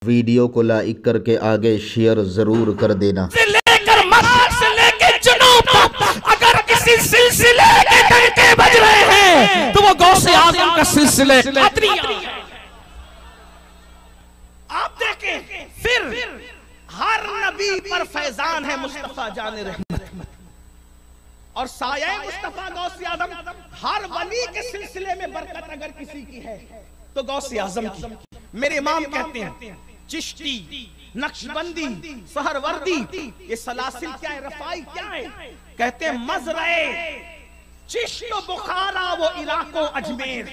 Video को like करके आगे शेयर जरूर कर देना। से लेकर मशरिक से लेकर जुनूब तक अगर किसी सिलसिले के डंके बज रहे हैं तो वो गौसे आजम का सिलसिले आप देखें। फिर हर नबी पर फैजान है मुस्तफा जाने रहमत और साया मुस्तफा गौसे आजम। हर वली के सिलसिले में बरकत अगर किसी की है तो गौसे आजम की। मेरे इमाम कहते हैं चिश्ती, नक्शबंदी, सहरवर्दी, ये सलासिल क्या है, रफाई क्या है? कहते हैं मजरे चिश्त बुखारा वो इराको अजमेर।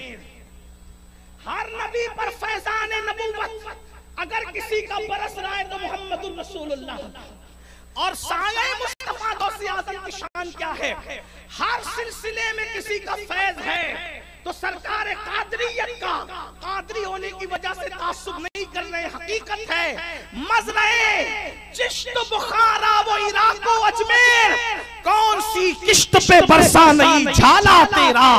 हर नबी पर फैजान नबूवत अगर किसी का बरस रहा है तो मोहम्मदुर रसूलुल्लाह। और साया मुस्तफा गौसे आजम की शान क्या है? हर सिलसिले में किसी का फैज है तो सरकार कादरियत का कादरी होने की वजह से तासुब नहीं कर रहे, हकीकत है मजरे चिश्त बुखारा वो इराको अजमेर। कौन सी किश्त पे बरसा नहीं झाला तेरा,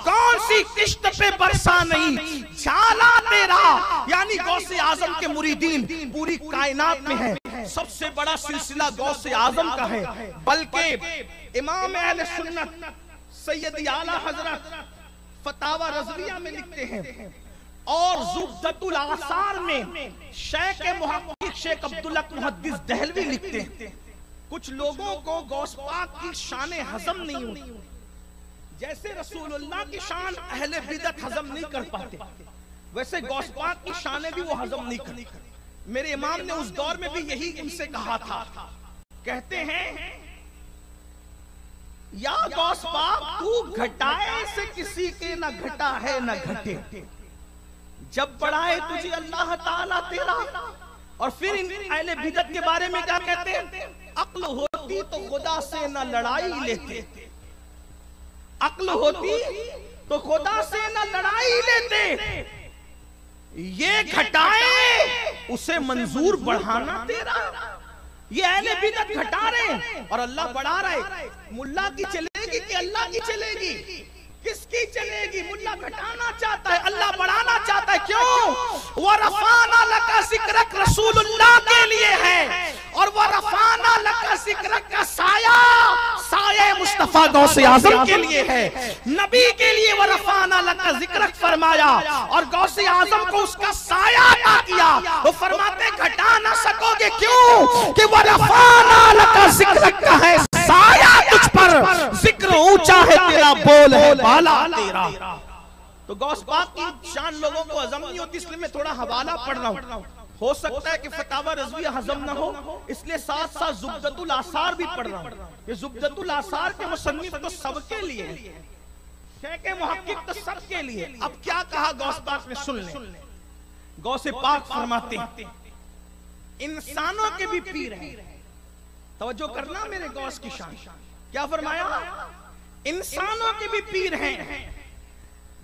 कौन सी किश्त पे बरसा नहीं झाला तेरा। यानी गौसे आजम के मुरीदीन पूरी कायनात में है। सबसे बड़ा सिलसिला गौसे आजम का है। बल्कि इमाम अहले सुन्नत सैयद आला हजरत फतावा रज़विया में लिखते हैं और ज़ुब्दतुल आसार में शेख मुहक्किक शेख अब्दुल हक मुहद्दिस दहलवी लिखते हैं कुछ लोगों को गौस पाक की शान हजम नहीं होती। जैसे रसूलुल्लाह की शान अहले बिदअत हजम नहीं कर पाते, वैसे गौस पाक की शान भी वो हजम नहीं करते। मेरे इमाम ने उस दौर में भी यही इनसे कहा था। कहते हैं या गौस पाक तू घटाए से किसी के न घटा है न घटे, जब बढ़ाए तुझे अल्लाह ताला तेरा। और फिर इन अहले बिदअत के बारे में क्या कहते हैं? अक्ल होती तो खुदा से न लड़ाई लेते, अक्ल होती तो खुदा से न लड़ाई लेते। ये घटाए उसे मंजूर बढ़ाना तेरा। ये अहले बिदअत घटा रहे हैं और अल्लाह बढ़ा रहा है। मुल्ला की चलेगी कि अल्लाह की चलेगी? किसकी चलेगी? मुल्ला घटाना चाहता है, अल्लाह बढ़ाना चाहता है। क्यों? वो रफाना लका जिक्रक रसूलुल्लाह के लिए है और वो रफाना लका जिक्रक का साया साया मुस्तफा गौसे आजम के लिए है। नबी के लिए वो रफाना लका जिक्रक फरमाया और गौसे आजम को उसका साया अता किया। वो फरमाते घटा ना सकोगे। क्यों? कि वो रफाना लका जिक्रक का है साया तुझ पर, जिक्र ऊंचा है तेरा, बोल है बाला तेरा। तो गौस पाक की शान लोगों को हजम नहीं होती, इसलिए मैं थोड़ा हवाला पढ़ रहा हूँ। हो सकता है कि फतावा रज़विया हजम ना हो, इसलिए साथ साथ ज़ुब्दतुल आसार भी पढ़ रहा हूँ। ये ज़ुब्दतुल आसार के मुसन्निफ तो सबके लिए, शेख मुहक्किक तो सबके लिए। अब क्या कहा गौस पाक ने, सुन ले। गौसे पाक फरमाते हैं इंसानों के भी पीर हैं। तवज्जो करना मेरे गौस की शान। क्या फरमाया? इंसानों के भी पीर हैं,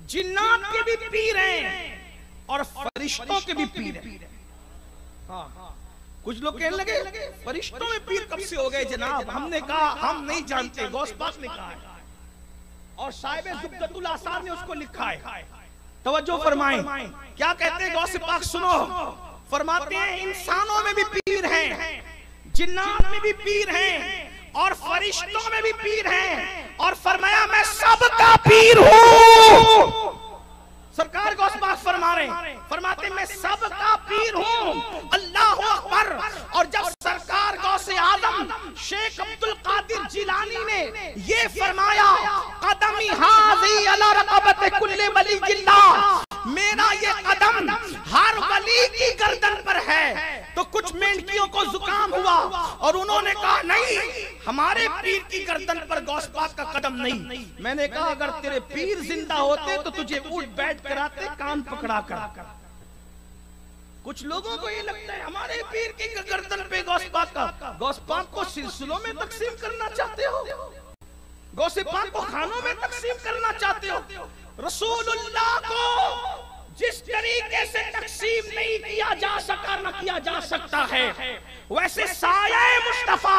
जिन्नात के भी पीर हैं और फरिश्तों के भी पीर हैं। हाँ, कुछ लोग कहने लगे फरिश्तों में पीर कब से हो गए जनाब? हमने कहा हम नहीं जानते, गौस पाक ने कहा है और साहिब ज़ुब्दतुल आसार ने उसको लिखा है। तवज्जो फरमाएं, क्या कहते हैं गौस पाक? सुनो, फरमाते हैं इंसानों में भी पीर हैं, जिन्नात में भी पीर हैं और फरिश्तों में भी पीर हैं। और फरमाया मैं सबका पीर हूँ। सरकार गौस पाक फरमा रहे, फरमाते मैं सबका पीर हूँ। अल्लाह अकबर। और जब सरकार गौसे आजम शेख अब्दुल कादिर जिलानी ने ये फरमाया कदमी हाज़ी अला रक़बत कुल्ले वली जिल्लाह, मेरा ये कदम हर वली की गर्दन पर है। तो कुछ मेंढकियों को जुकाम हुआ और उन्होंने कहा नहीं, हमारे पीर की गर्दन पर गौस पाक का कदम नहीं। मैंने कहा अगर तेरे पीर जिंदा होते तो तुझे उठ बैठ कराते कान पकड़ा कर। कुछ लोगों को ये लगता है हमारे पीर की गर्दन पे गौस पाक का। गौस पाक को सिलसिलों में तकसीम करना चाहते हो, गौसे पाक को खानों में तकसीम करना चाहते हो। रसूलुल्लाह को जिस तरीके से तकसीम नहीं किया जा सका न किया जा सकता है, वैसे साया मुस्तफा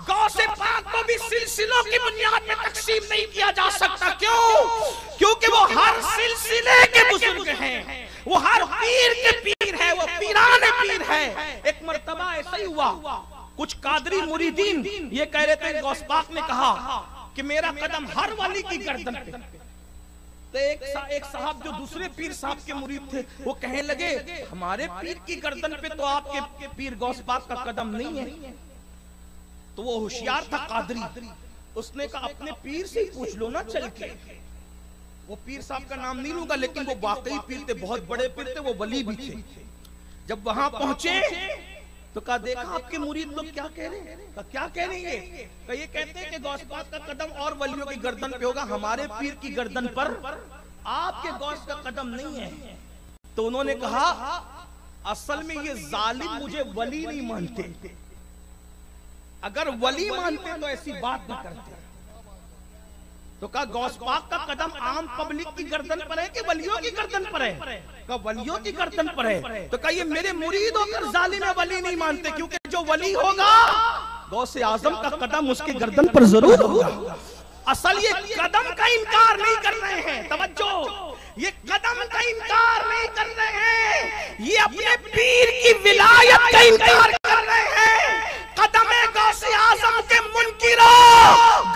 गौसे पाक को भी सिलसिलों की बुनियाद में तकसीम नहीं किया जा सकता। क्यों? क्योंकि वो हर सिलसिले के बुजुर्ग हैं, वो हर पीर के पीर है, वो पीराने पीर है। एक मर्तबा ऐसा ही हुआ, कुछ कादरी मुरीदीन ये कह रहे थे, गौस पाक ने कहा कि मेरा कदम हर वली की गर्दन पे। तो एक साहब जो दूसरे पीर साहब के मुरीद थे वो कहने लगे हमारे पीर की गर्दन पे तो आपके पीर गौस पाक का कदम नहीं है। तो वो होशियार था कादरी, उसने कहा अपने पीर से ही पूछ लो ना चल के। वो पीर साहब का नाम नहीं लूंगा, लेकिन वो वाकई पीर थे, बहुत बड़े पीर थे, वो वली भी थे। जब वहां पहुंचे तो कहा देखा आपके मुरीद लोग क्या कह रहे हैं। क्या कह रहे हैं? ये कहते हैं कि गौस पाक का कदम और वलियों की गर्दन पे होगा, हमारे पीर की गर्दन पर आपके गौस का कदम नहीं है। तो उन्होंने कहा असल में ये जालिम मुझे वली नहीं मानते, अगर वली मानते तो ऐसी बात न करते। तो कहा गौस पाक का कदम आम पब्लिक की गर्दन पर है कि वलियों की गर्दन पर है? कहा वलियों की गर्दन पर है। तो कहा ये मेरे मुरीद होकर जालिम वली नहीं मानते, क्योंकि जो वली होगा गौसे आजम का कदम उसकी गर्दन पर जरूर होगा। असल ये कदम का इनकार नहीं कर रहे हैं, तवज्जो, ये कदम का इनकार नहीं कर रहे हैं, ये अपने पीर की विलायत का इनकार कर रहे हैं। कदम गौसे आजम के मुनकिरो,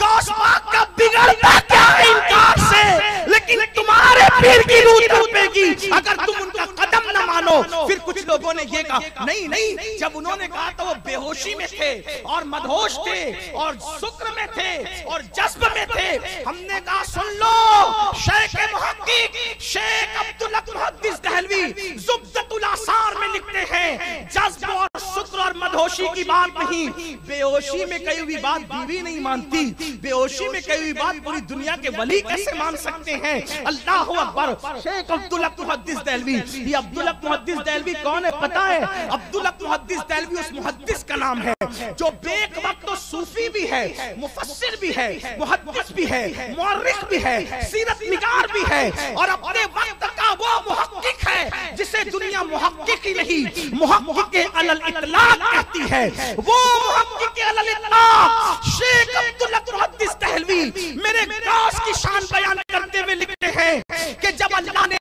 गौस पाक का बिगड़ता क्या इनकार से, लेकिन तुम्हारे पीर की रूह तड़पेगी अगर तुम उनका कदम न मानो। फिर कुछ लोगों ने ये कहा नहीं नहीं, जब उन्होंने कहा तो वो बेहोशी में थे और मदहोश थे और शुक्र में थे और जज्ब में थे। हमने कहा सुन लो, शेख मुहक्किक शेख अब्दुल हक मुहद्दिस दहलवी ज़ुब्दतुल आसार में लिखते हैं जज्ब और शुक्र और मदहोशी की बात नहीं, बेहोशी में कही हुई बात बीवी नहीं मानती, बेहोशी में कही हुई बात पूरी दुनिया के वली कैसे मान सकते हैं? अल्लाह अकबर। शेख अब्दुल हक मुहद्दिस दहलवी, ये अब्दुल हक मुहद्दिस दहलवी कौन है पता है? अब्दुल हक मुहद्दिस दहलवी उस मुहद्दिस का नाम है जो बेक वक्त तो सूफी भी है, मुफस्सिर भी है, मुहद्दिस भी है, मुअर्रिख भी है, सीरत निगार भी है और अपने वक्त का वो मुहक्किक है जिसे दुनिया मुहक्किक ही नहीं मुहक्किक अलल इतलाक कहती है। वो मुहक्किक अलल इतलाक शेख अब्दुल हक मुहद्दिस दहलवी मेरे गौस की शान बयान करते हुए लिखते हैं कि जब अल्लाह ने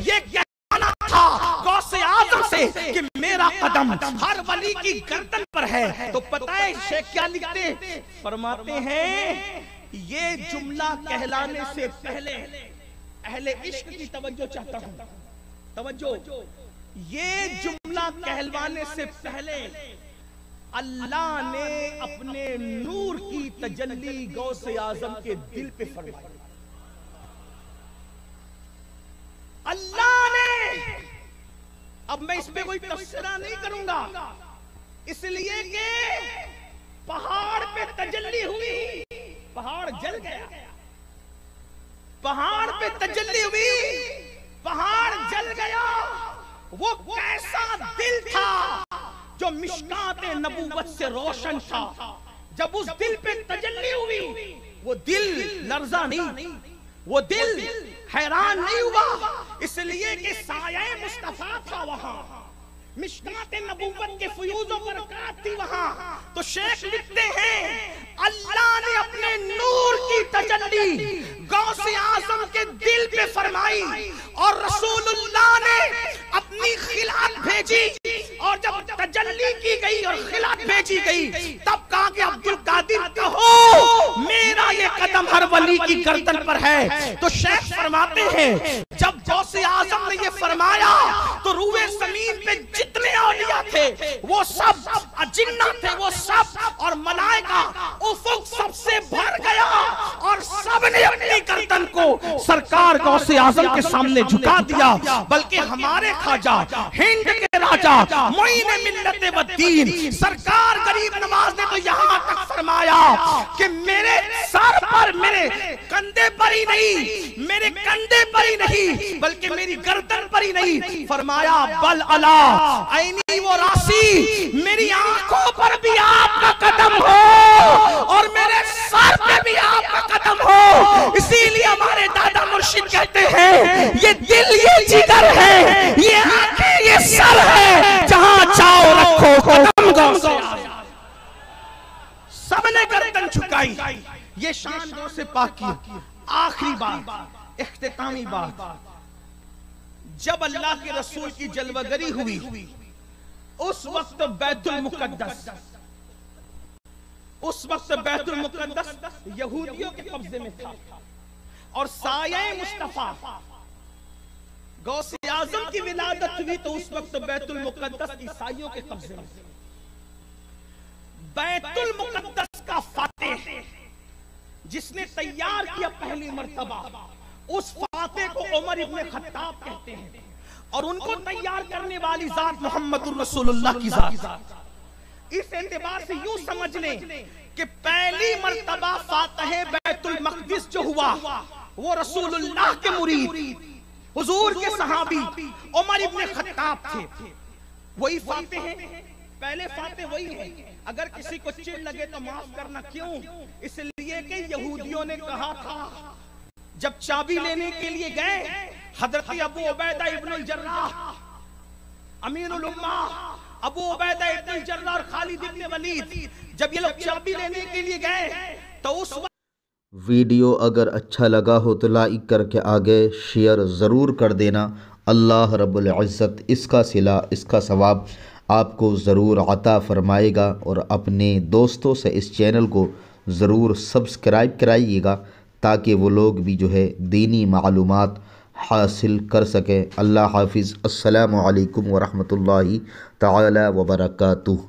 ये कहना था गौसे आजम से कि मेरा कदम हर वली की गर्दन पर है, तो पता है शेख क्या लिखते? फरमाते हैं ये जुमला कहलाने से पहले अहले इश्क की तवज्जो चाहता हूं, तवज्जो, ये जुमला कहलवाने से पहले अल्लाह ने अपने नूर की तजल्ली गौसे आजम के दिल पे फरमाई। अल्लाह ने, अब मैं इस पे कोई तफसीरा नहीं करूंगा, इसलिए कि पहाड़ पे तजल्ली हुई, पहाड़ जल गया, पहाड़ पे तजल्ली हुई, पहाड़ जल गया। वो कैसा दिल था जो मिशकाते नबूवत से रोशन था। जब उस दिल पे तजल्ली हुई, वो दिल लर्जा नहीं, वो दिल हैरान नहीं हुआ, इसलिए कि साया मुस्तफा था वहां, मिशकाते नबूवत के फयूज़ और बरक़ात थी वहां। तो शेख लिखते हैं अल्लाह ने अपने नूर की तजल्ली गौसे आज़म के दिल पे फरमाई और रसूलुल्लाह ने अपनी खिलात भेजी, और जब तजल्ली की गई और खिलात भेजी गई तब कहा कि अब्दुल कादिर कहो मेरा ये कदम हर वली की गर्दन पर है। तो शेख फरमाते हैं जब गौसे आज़म ने ये फरमाया तो रूए ज़मीन पे जितने औलिया थे वो सब, जिन्ना थे वो सब, और मलाइका उफुक सबसे भर गया और सबने अपनी गर्दन को सरकार गौसे आज़म के सामने झुका दिया। बल्कि हमारे खाजा हिंद के राजा मोइन मिल्लत व दीन सरकार गरीब नवाज ने तो यहाँ तक फरमाया कि मेरे सर पर, मेरे कंधे पर ही नहीं, मेरे कंधे पर ही नहीं बल्कि मेरी गर्दन पर ही नहीं, फरमाया बल अला ऐनी वो राशि, मेरी आंखों पर भी आपका कदम हो और मेरे सर पे भी आपका कदम हो। इसीलिए हमारे दादा मुर्शिद कहते हैं ये दिल ये जिगर है, ये आंखें ये सर है, जहां चाहो रखो कदम गौसे। सबने गर्दन झुकाई, ये शान गौसे पाक की। आखिरी बात, इख्तितामी बात, जब अल्लाह के रसूल की जलवागरी हुई उस वक्त बैतुल मुकद्दस यहूदियों के कब्जे में था और साये मुस्तफा गौसे आजम की विलादत हुई तो उस वक्त बैतुल मुकद्दस ईसाइयों के कब्जे में। बैतुल मुकद्दस का फातेह जिसने तैयार किया पहली मर्तबा, उस फातेह को उमर इब्ने खत्ताब कहते हैं और उनको तैयार करने वाली जात मोहम्मदुर रसूलुल्लाह की जात। इस एतबार से यूं समझ लें कि पहली मर्तबा फातेह बैतुल मक़दिस जो हुआ वो रसूलुल्लाह के मुरीद हुजूर के सहाबी उमर इब्ने खत्ताब थे। वही फातेह हैं, पहले फातेह वही है। अगर किसी को चिढ़ लगे तो माफ करना, क्यों? इसलिए कि यहूदियों ने कहा था जब चाबी लेने के लिए गए हजरत अबू उबैदा इब्नुल जर्राह, अमीरुल उम्मा अबू उबैदा इब्नुल जर्राह और खालिद इब्न वलीद, जब ये लोग चाबी लेने के लिए गए तो उस वीडियो अगर अच्छा लगा हो तो लाइक करके आगे शेयर ज़रूर कर देना। अल्लाह रब्बुल इज़्ज़त इसका सिला, इसका सवाब आपको ज़रूर अता फ़रमाएगा और अपने दोस्तों से इस चैनल को ज़रूर सब्सक्राइब कराइएगा ताकि वो लोग भी जो है दीनी मालूमात हासिल कर सकें। अल्लाह हाफिज़। अस्सलामु अलैकुम व रहमतुल्लाहि तआला व बरकातुहू।